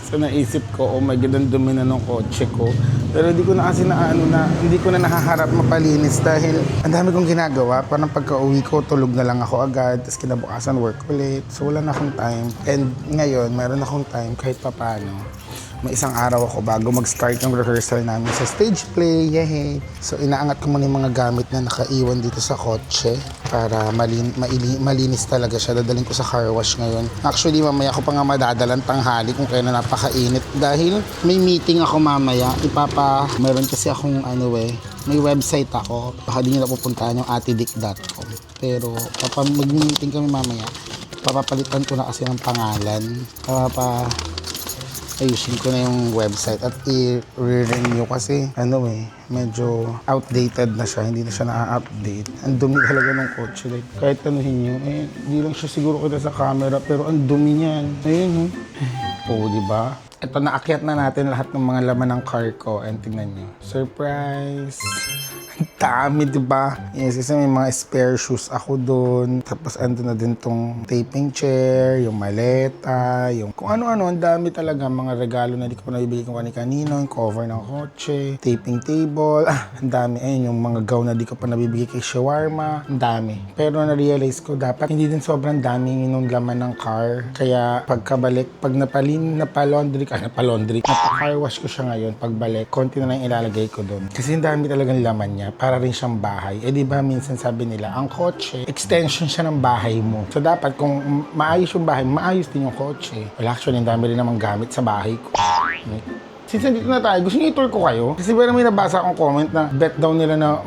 So naisip ko, oh my God, ang dumi na ng kotse ko. Pero hindi ko na kasi hindi ko na nakaharap mapalinis dahil ang dami kong ginagawa. Parang pagka-uwi ko, tulog na lang ako agad. Tapos kinabukasan, work ulit. So wala na akong time. And ngayon, meron akong time kahit papano. May isang araw ako bago mag-start yung rehearsal namin sa stage play. Yay! So inaangat ko muna yung mga gamit na nakaiwan dito sa kotse para malinis talaga siya. Dadaling ko sa car wash ngayon. Actually, mamaya ko pa nga madadalang tanghali kung kailan napakainit dahil may meeting ako mamaya. Meron kasi akong may website ako. Baka di nyo napupuntahan yung atidik.com. Pero mag-meeting kami mamaya. Papapalitan ko na kasi ng pangalan. Ayusin ko na yung website at i-renew kasi medyo outdated na siya, hindi na siya na-update. Ang dumi talaga ng kotse. Like, kahit anuhin nyo, hindi lang siya siguro kita sa camera pero ang dumi niyan. Ayun diba? Ito, naakyat na natin lahat ng mga laman ng car ko and tingnan nyo. Surprise! Ang dami, diba? Yes, kasi may mga spare shoes ako doon. Tapos ando na din tong taping chair, yung maleta, yung kung ano-ano. Ang dami talaga mga regalo na di ko pa nabibigay kung kani-kanino, yung cover ng kotse, taping table. Ang dami. Ayun, yung mga gown na di ko pa nabibigay kay Shawarma. Ang dami. Pero na-realize ko, dapat hindi din sobrang dami yung laman ng car. Kaya pagkabalik, pag napa-car wash ko siya ngayon, pagbalik, konti na lang ilalagay ko doon. Kasi ang dami talagang laman niya. Para rin siyang bahay. Di ba minsan sabi nila, ang kotse, extension siya ng bahay mo. So dapat kung maayos yung bahay, maayos din yung kotse. Well, actually, ang dami rin namang gamit sa bahay ko. Since nandito na tayo, gusto niyo i-tour ko kayo? Kasi parang may nabasa akong comment na bet daw nila na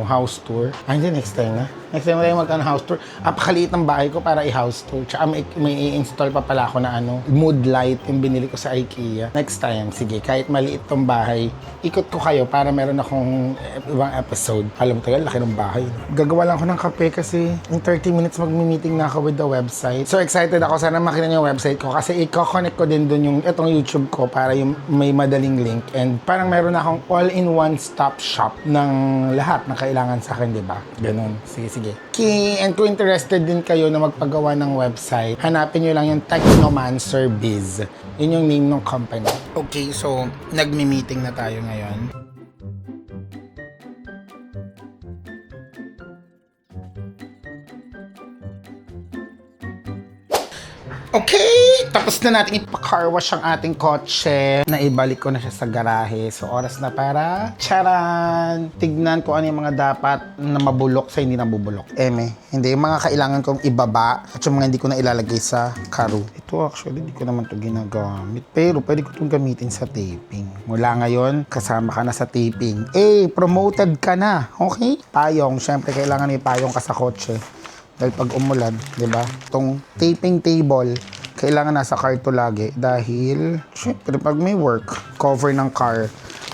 house tour. Hindi, next time na. Next time na tayo house tour. Apakaliit ng bahay ko para i-house tour. Tsaka may i-install pa pala ako na mood light yung binili ko sa IKEA. Next time, sige, kahit maliit tong bahay, ikot ko kayo para meron akong ibang episode. Alam mo tagal, laki ng bahay. Gagawa lang ako ng kape kasi in 30 minutes magmi-meeting na ako with the website. So excited ako. Sana makita niyo yung website ko kasi i-connect ko din dun itong YouTube ko para yung may madaling link. And parang meron akong all-in-one stop shop ng lahat na kailangan sa akin, di ba? Ganun. Sige. Okay, and kung interested din kayo na magpagawa ng website, hanapin nyo lang yung Technomancer Biz. Yun yung name ng company. Okay, so nagmi-meeting na tayo ngayon. Okay, tapos na natin ipa-car wash ang ating kotse. Naibalik ko na siya sa garahe. So, oras na para, charan! Tignan ko ano yung mga dapat na mabulok sa hindi nabubulok. Hindi. Yung mga kailangan kong ibaba at yung mga hindi ko na ilalagay sa karo. Ito actually, hindi ko naman ito ginagamit. Pero pwede ko itong gamitin sa taping. Mula ngayon, kasama ka na sa taping. Promoted ka na. Okay? Payong. Siyempre, kailangan may payong ka sa kotse. Dahil pag umulan, di ba? Itong taping table, kailangan nasa car to lagi. Dahil, syempre, pag may work, cover ng car,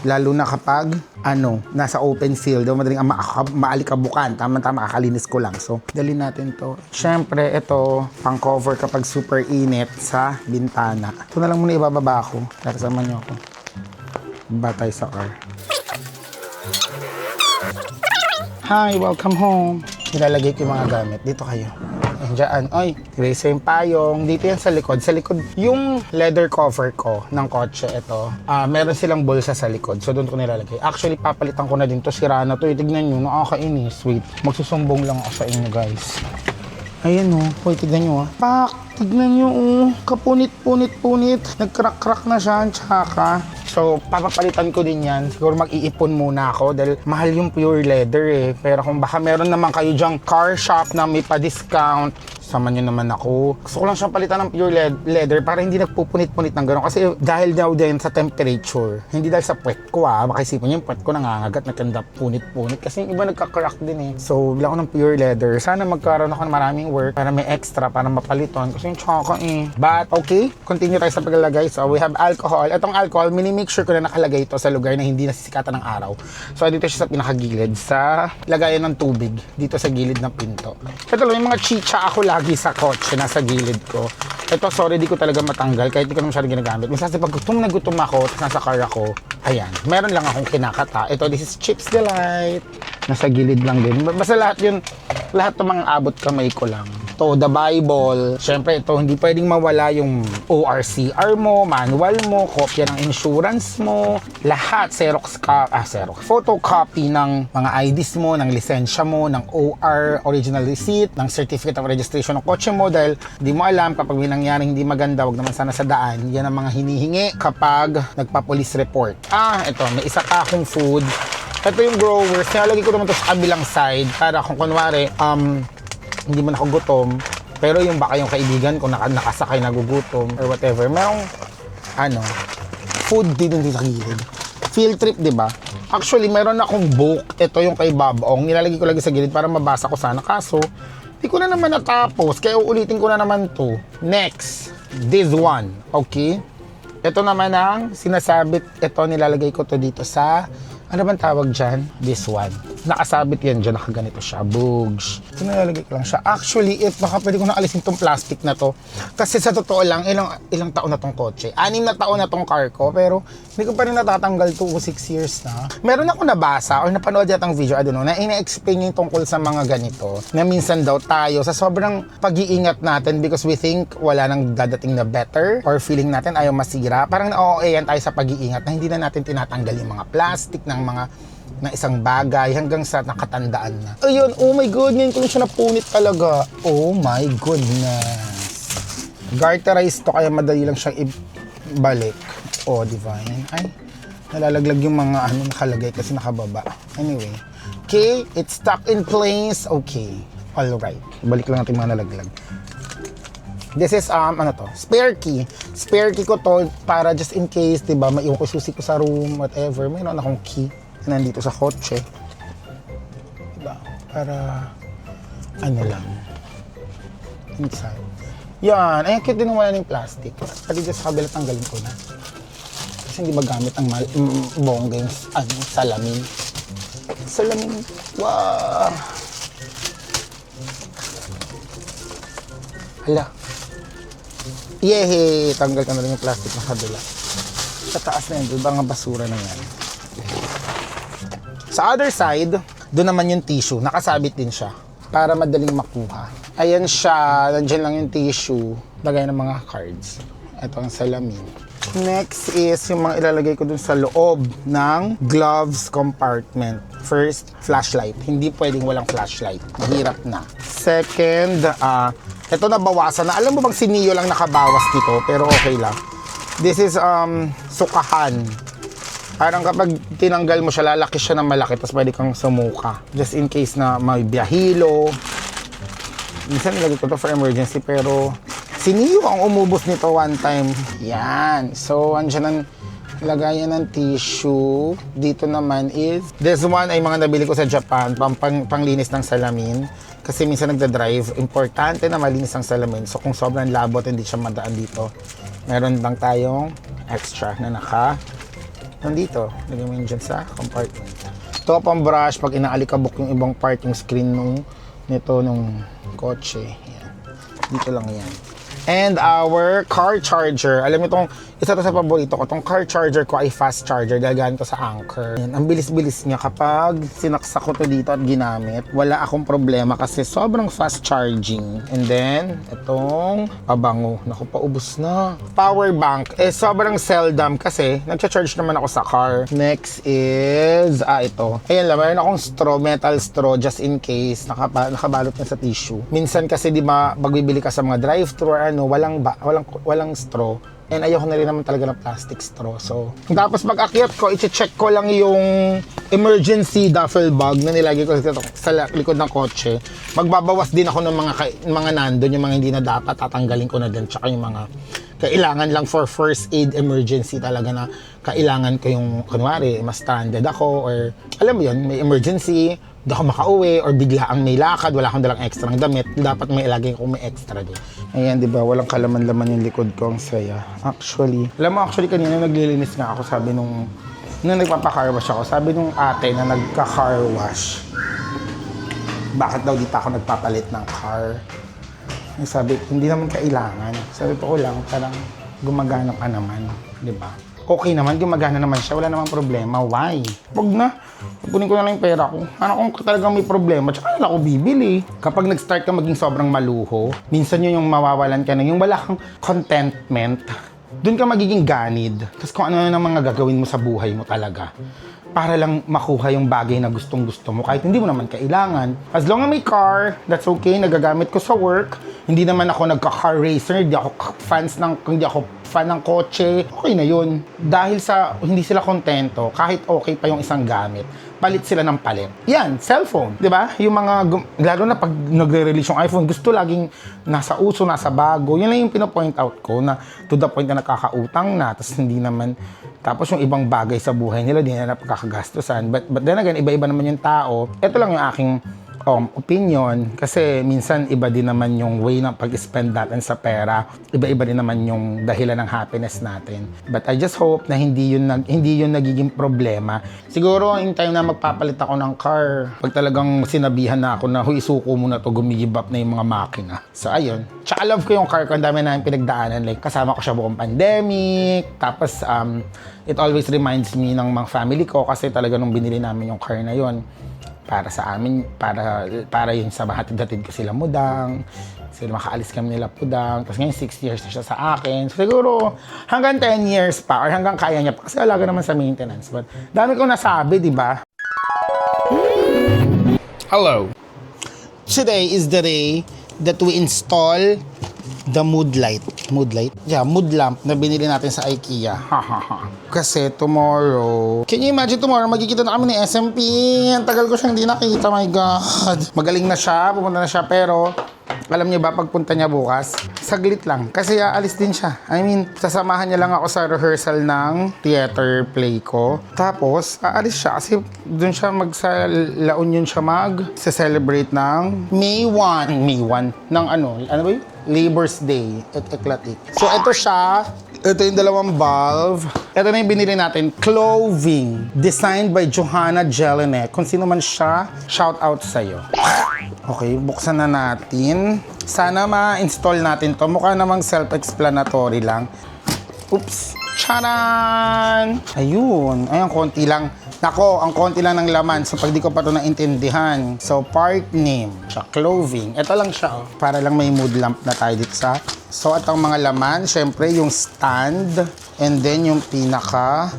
Lalo na kapag, nasa open field, madaling maalikabukan. Tama-tama, kakalinis ko lang. So, dali natin to. Siyempre, ito, pang-cover kapag super init sa bintana. Ito na lang muna ibababa ko. Kasama niyo ako. Baba tayo sa car. Hi, welcome home. Nilalagay ko yung mga gamit. Dito kayo. Diyan. Ay, eraser yung payong. Dito yan sa likod. Sa likod, yung leather cover ko ng kotse, ito, meron silang bulsa sa likod. So, doon ko nilalagay. Actually, papalitan ko na din to. Sira na to. Tignan nyo, nakakainis. Wait, magsusumbong lang ako sa inyo, guys. Ayan o. Hoy, tignan nyo Pak! Tignan nyo kapunit-punit-punit. Nag-crack-crack na siya. Tsaka. So, papapalitan ko din yan. Siguro mag-iipon muna ako dahil mahal yung pure leather eh. Pero kung baka meron naman kayo dyang car shop na may pa-discount, sama nyo naman ako. Gusto ko lang siyang palitan ng pure leather para hindi nagpupunit-punit ng gano'n. Kasi dahil daw din sa temperature, hindi dahil sa puwet ko Baka isipin nyo yung puwet ko nangangagat, nagkanda punit-punit. Kasi yung iba nagka-crack din eh. So, bila ko ng pure leather. Sana magkaroon ako ng maraming work para may extra, para mapalitan. Kasi yung tsaka eh. But, okay. Continue tayo sa paglalagay. So, we have alcohol. Itong alcohol, make sure ko na nakalagay ito sa lugar na hindi nasisikatan ng araw. So, dito siya sa pinakagilid sa lagayan ng tubig. Dito sa gilid ng pinto. Ito lang, yung mga chicha ako lagi sa kotse, nasa gilid ko. Ito, sorry, di ko talaga matanggal kahit di ko naman masyadong ginagamit. Minsan, pag gutom na gutom ako, nasa car ako, ayan, meron lang akong kinakata. Ito, this is Chips Delight. Nasa gilid lang din. Basta lahat yun, lahat ng mga abot kamay ko lang. To the Bible. Siyempre, ito, hindi pwedeng mawala yung ORCR mo, manual mo, kopya ng insurance mo, lahat, Xerox, photocopy ng mga IDs mo, ng lisensya mo, ng OR, original receipt, ng certificate of registration ng kotse mo dahil di mo alam kapag may nangyaring hindi maganda, wag naman sana sa daan. Yan ang mga hinihingi kapag nagpa-police report. Ito, may isa pa akong food. Ito yung growers. Nilalagay ko naman ito sa kabilang side para kung kunwari, hindi man ako gutom, pero yung baka yung kaibigan ko nakasakay nagugutom or whatever, merong food dito sa gilid. Field trip, di ba? Actually, meron akong book. Ito yung kay Babong. Nilalagay ko lagi sa gilid para mabasa ko sana. Kaso, di ko na naman natapos. Kaya uulitin ko na naman to. Next, this one. Okay? Ito naman ang sinasabit. Ito, nilalagay ko to dito sa ano bang tawag dyan? This one. Nakasabit yan dyan, nakaganito siya. Bugs. Ito nalalagay ko lang siya. Actually, baka pwede ko na alisin tong plastic na to. Kasi sa totoo lang, ilang taon na tong kotse. 6 na taon na tong car ko, pero hindi ko pa rin natatanggal to 6 years na. Meron ako nabasa or napanood yatang video, I don't know, na ina-explain yung tungkol sa mga ganito. Na minsan daw tayo, sa sobrang pag-iingat natin because we think wala nang dadating na better or feeling natin ayaw masira. Parang na-OA tayo sa pag-iingat na hindi na natin tinatanggal yung mga plastic ng mga na isang bagay hanggang sa nakatandaan na. Ayun, oh my God, ngayon ko siya napunit talaga. Oh my goodness. Garterized to kaya madali lang siyang ibalik. Oh, divine. Ay, nalalaglag yung mga nakalagay kasi nakababa. Anyway. Okay, it's stuck in place. Okay. Alright. Balik lang natin mga nalaglag. This is, spare key. Spare key ko to para just in case, diba, maiwan ko susi ko sa room, whatever. Mayroon akong key na nandito sa kotse. Diba? Para, lang. Inside. Yan. Ay, cute din wala ng plastic. Pati dito sa kabila, tanggalin ko na. Kasi hindi magamit ang bongga yung, salamin. Salamin. Wow! Hala. Yehey! Tanggal ka na rin yung plastic na kabila. Sa taas na yun, mga basura na yan. Sa other side, doon naman yung tissue. Nakasabit din siya para madaling makuha. Ayan siya. Nandiyan lang yung tissue. Lagay ng mga cards. Ito ang salamin. Next is yung mga ilalagay ko dun sa loob ng gloves compartment. First, flashlight. Hindi pwedeng walang flashlight. Mahirap na. Second, ito nabawasan na. Alam mo bang si Neo lang nakabawas dito? Pero okay lang. This is sukahan. Parang kapag tinanggal mo siya, lalaki siya ng malaki, tapos pwede kang sumuka. Just in case na may biyahilo. Minsan nilagay ko to for emergency, pero si Neo ang umubos nito one time. Yan. So, andyan ang lagayan ng tissue. Dito naman is, this one ay mga nabili ko sa Japan, panglinis ng salamin. Kasi minsan nagda-drive, importante na malinis ang salamin. So, kung sobrang labot, hindi siya madaan dito. Meron lang tayong extra na nandito. Lagyan mo yun dyan sa compartment. Ito pang brush pag inaalikabok yung ibang part, yung screen nung kotse. Yan. Dito lang yan. And our car charger. Alam mo itong, isa to sa paborito ko. Itong car charger ko ay fast charger dahil galing to sa Anchor. Yan. Ang bilis-bilis niya kapag sinaksak ko to dito at ginamit. Wala akong problema kasi sobrang fast charging. And then, itong pabango. Naku, paubos na. Power bank. Sobrang seldom kasi nagcha-charge naman ako sa car. Next is, ito. Ayan lang, mayroon akong straw, metal straw just in case. Nakabalot na sa tissue. Minsan kasi di ba, pag bibili ka sa mga drive-thru or ano, walang straw. And ayoko na rin naman talaga ng plastic straw. So, tapos pag-akyat ko, i-check ko lang yung emergency duffel bag na nilagay ko sa likod ng kotse. Magbabawas din ako ng mga nandun, yung mga hindi na dapat, tatanggalin ko na din. Tsaka yung mga kailangan lang for first aid emergency talaga na kailangan ko yung, kunwari, ma-stranded ako or, alam mo yun, may emergency, hindi ako makauwi or bigla ang may lakad, wala akong dalang extra ng damit, dapat may ilagay ko may extra din. Ayan, di ba? Walang kalaman-laman yung likod ko. Ang saya. Actually, kanina naglilinis nga ako, sabi nung nagpapa-car wash ako, sabi nung ate na nagka-car wash, bakit daw di pa ako nagpapalit ng car? Sabi, hindi naman kailangan. Sabi ko lang, parang gumagana ka naman, di ba? Okay naman, gumagana naman siya, wala namang problema. Why? Wag na. Punin ko na lang yung pera ko. Ano kung talagang may problema, tsaka na ako bibili. Kapag nag-start ka maging sobrang maluho, minsan yun yung mawawalan ka na, yung wala kang contentment, dun ka magiging ganid. Tapos kung ano na mga gagawin mo sa buhay mo talaga. Para lang makuha yung bagay na gustong-gusto mo kahit hindi mo naman kailangan. As long as may car, that's okay, nagagamit ko sa work. Hindi naman ako nagka-car racer, hindi ako fan ng kotse, okay na yun. Dahil sa hindi sila kontento, kahit okay pa yung isang gamit, palit sila ng palit. Yan, cellphone, di ba? Yung mga, lalo na pag nagre-release yung iPhone, gusto laging nasa uso, nasa bago. Yun lang yung pinapoint out ko na to the point na nakakautang na, tapos hindi naman, tapos yung ibang bagay sa buhay nila, di na pagkakagastusan. But then again, iba-iba naman yung tao. Ito lang yung aking opinion kasi minsan iba din naman yung way ng pag-spend natin sa pera, iba-iba din naman yung dahilan ng happiness natin. But I just hope na hindi yun nagiging problema. Siguro in time na magpapalit ako ng car, pag talagang sinabihan na ako na huy, isuko mo na to, gumigib up na yung mga makina. So ayun, tsaka love ko yung car ko, ang dami na yung pinagdaanan, like kasama ko siya buong pandemic, tapos it always reminds me ng mga family ko kasi talaga nung binili namin yung car na yon, para sa amin, para yun sa mahatid-hatid ko sila Mudang, sila makaalis kami nila Pudang, tapos ngayon 6 years na siya sa akin. So, siguro hanggang 10 years pa or hanggang kaya niya pa kasi alaga naman sa maintenance. But dami kong nasabi, di ba? Hello. Today is the day that we install the mood light. Mood light? Yeah, mood lamp na binili natin sa IKEA. Kasi tomorrow, can you imagine tomorrow, magkikita na kami ni SMP. Ang tagal ko siyang hindi nakita, my God. Magaling na siya, pupunta na siya, pero alam niyo ba, pagpunta niya bukas, saglit lang. Kasi aalis din siya. I mean, sasamahan niya lang ako sa rehearsal ng theater play ko. Tapos, aalis siya kasi doon siya La Union siya mag-celebrate ng May 1 ng ano ba yun? Labor's Day, Eclectic. So, ito siya. Ito yung dalawang valve. Ito na yung binili natin. Clothing. Designed by Johanna Jelinek. Kung sino man siya, shout out sa'yo. Okay, buksan na natin. Sana ma-install natin to. Mukha namang self-explanatory lang. Oops. Charan! Ayun. Ayun, konti lang. Nako, ang konti lang ng laman. So, pag di ko pa ito naintindihan. So, part name. Siya, clothing. Ito lang siya, oh. Para lang may mood lamp na tayo dito sa. So, at ang mga laman, syempre, yung stand. And then, yung pinaka.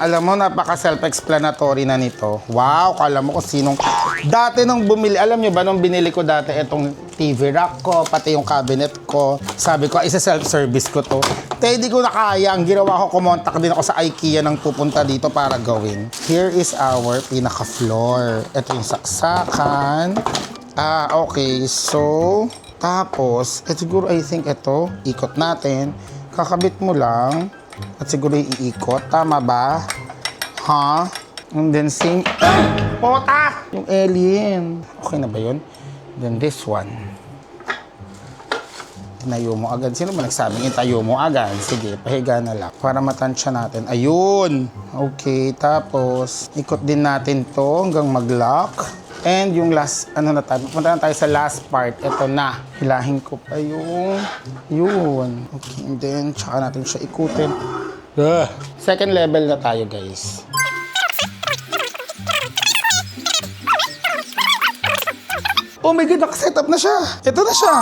Alam mo, napaka self-explanatory na nito. Wow, kala mo kung sinong. Dati nung bumili, alam nyo ba, nung binili ko dati itong TV rack ko, pati yung cabinet ko. Sabi ko, isa self-service ko to. Hindi ko na kaya. Ang ginawa ko, kumontak din ako sa IKEA nang pupunta dito para gawin. Here is our pinaka-floor. Ito yung saksakan. Okay. So, tapos, siguro I think ito, ikot natin. Kakabit mo lang. At siguro iikot. Tama ba? Ha? And then same. Pota! Yung alien. Okay na ba yun? Then this one. Tinayo mo agad. Sino ba nagsabing itayo mo agad? Sige, pahiga na lang. Para matansya natin. Ayun! Okay, tapos ikot din natin to hanggang mag-lock. And yung last, ano na tayo? Punta na tayo sa last part. Ito na. Hilahin ko pa yung... Yun. Okay, and then, tsaka natin siya ikutin. Second level na tayo, guys. Oh my God, nakaset up na siya. Ito na siya.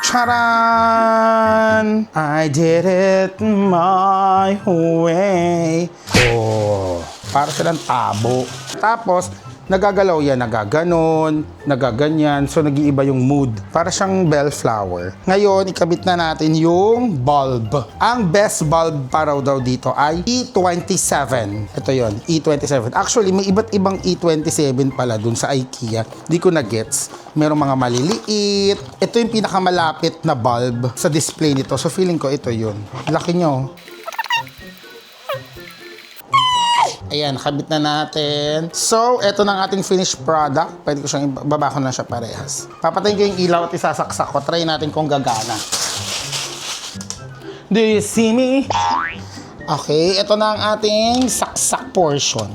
Charan! I did it my way. Oh, para silang tabo. Tapos, nagagalaw yan, nagaganon, nagaganyan. So, nag-iiba yung mood. Para siyang bellflower. Ngayon, ikabit na natin yung bulb. Ang best bulb para daw dito ay E27. Ito yon, E27. Actually, may iba't ibang E27 pala dun sa IKEA. Di ko na-gets. Merong mga maliliit. Ito yung pinakamalapit na bulb sa display nito. So, feeling ko ito yun. Laki nyo. Ayan, nakabit na natin. So, eto na ang ating finished product. Pwede ko siyang ibaba ko na siya parehas. Papatayin ko yung ilaw at isasaksak ko. Try natin kung gagana. Do you see me? Okay, eto na ang ating saksak portion.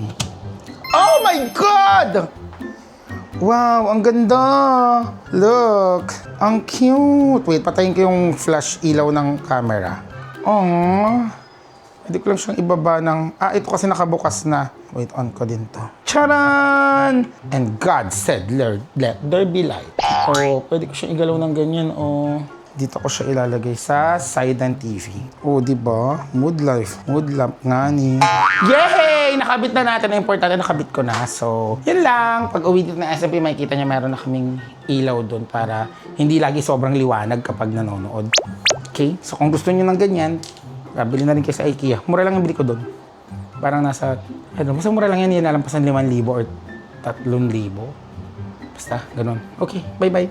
Oh my God! Wow, ang ganda! Look, ang cute. Wait, patayin ko yung flash ilaw ng camera. Aww. Hindi ko lang siyang ibaba ng... ito kasi nakabukas na. Wait, on ko din to. Charan! And God said, let there be light. Oh, pwede ko siyang igalaw ng ganyan, oh. Dito ko siya ilalagay sa side ng TV. Oh, di ba? Mood life. Mood lamp nga ni. Yay! Nakabit na natin. Ang importante, nakabit ko na. So, yun lang. Pag uwi dito ng SMP, makikita niya meron na kaming ilaw doon para hindi lagi sobrang liwanag kapag nanonood. Okay? So, kung gusto niyo ng ganyan, bili na rin kayo sa IKEA. Mura lang yung bili ko doon. Parang nasa, basta mura lang yan, nalampasan 5,000 or 3,000. Basta, ganun. Okay, bye-bye.